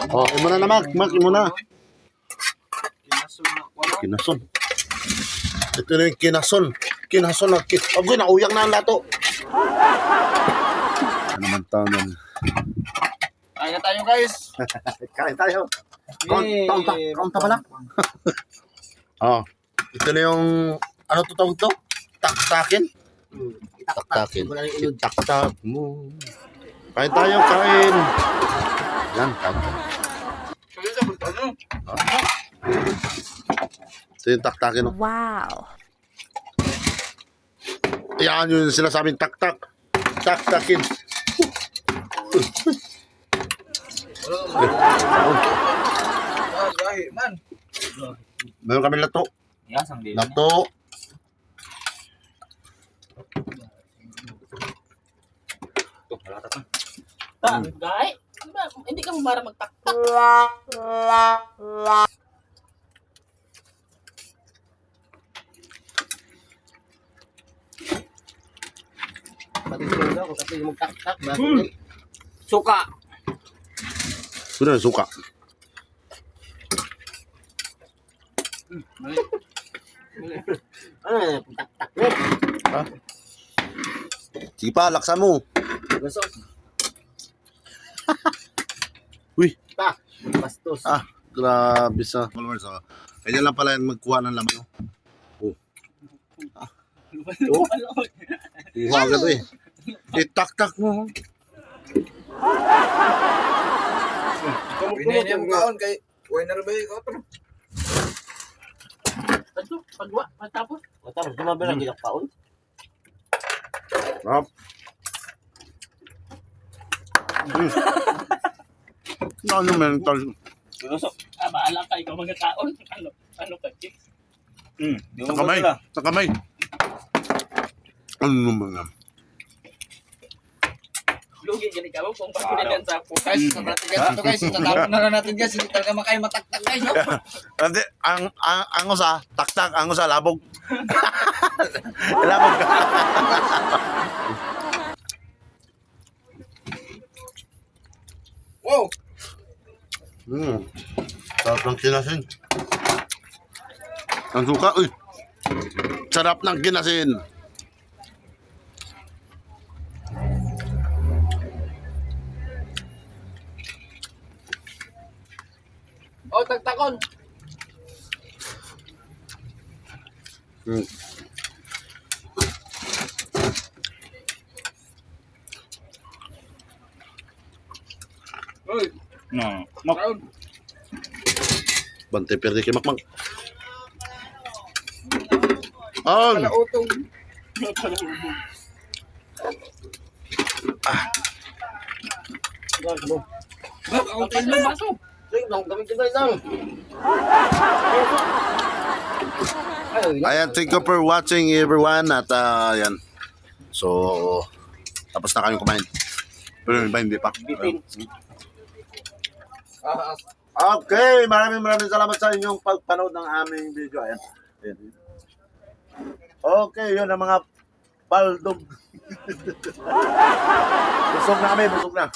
Oh, imo na Mark, imo na. Kinason. Ito na yung kinason. Kinason na. Agoy, nauyang na ang lato. Ano man taon. Kaya tayo guys. Kain tayo. Kaunta pala. Oh, ito na yung, ano to tawag to? Taktakin? Taktakin. Taktak mo. Kain tayo, kain. Yan, kain. Ito yung taktakin. Oh. Wow. Yan yung sinasabing taktak. Taktakin. Man. Meron kami lato. Yasang din. Lato. Guy, hindi ka mo para magtaktak. Patutulog ako kasi magtaktak. Suka. Ito na yung suka. Ano, taktak mo. Ha? Sige pa, laksan mo. Gusto. Uy. Ta. Bastos. Ah, grabe sa followers. Oh. Kanya lang pala yung magkuha ng laman. Oh. Oh. Kuha ka to eh. Itak-tak mo. Pinay niya mo kaon kay winner ba yung otro? Pagwa, matapos. Matapos dumabi lang giyak kaon. Rap. Ano mental? Gusto. Baala ka, ikaw magkakaon. Ano ka, Chick? Sa kamay. Sa kamay. Ano naman nga? Lugi gani ka mo kung pagkulinan sa ako. Guys, sa practical ito guys, tatapon na lang natin guys, hindi talaga makain mataktak guys. No? Kasi ang usa, tak-tak, ang usa labog. Labog ka. Wow! Sarap ng kinasin. Ang suka, uy. Sarap ng kinasin. Oh, taktakon. Mm. Uy, No. Mak. kaon. Bantay perdi kay Makmak. On. Kala utong. Bak, ako tayo na baso. Sige, lang kami kita isang. Ayan, thank you for watching everyone at yan. So, tapos na kami kumain. Pero yung iba hindi pa. Okay, maraming salamat sa inyong pagpanood ng aming video. Ayan. Ayan. Okay, yun ang mga baldog. Busog na kami, busog na.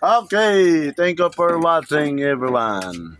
Okay, thank you for watching everyone.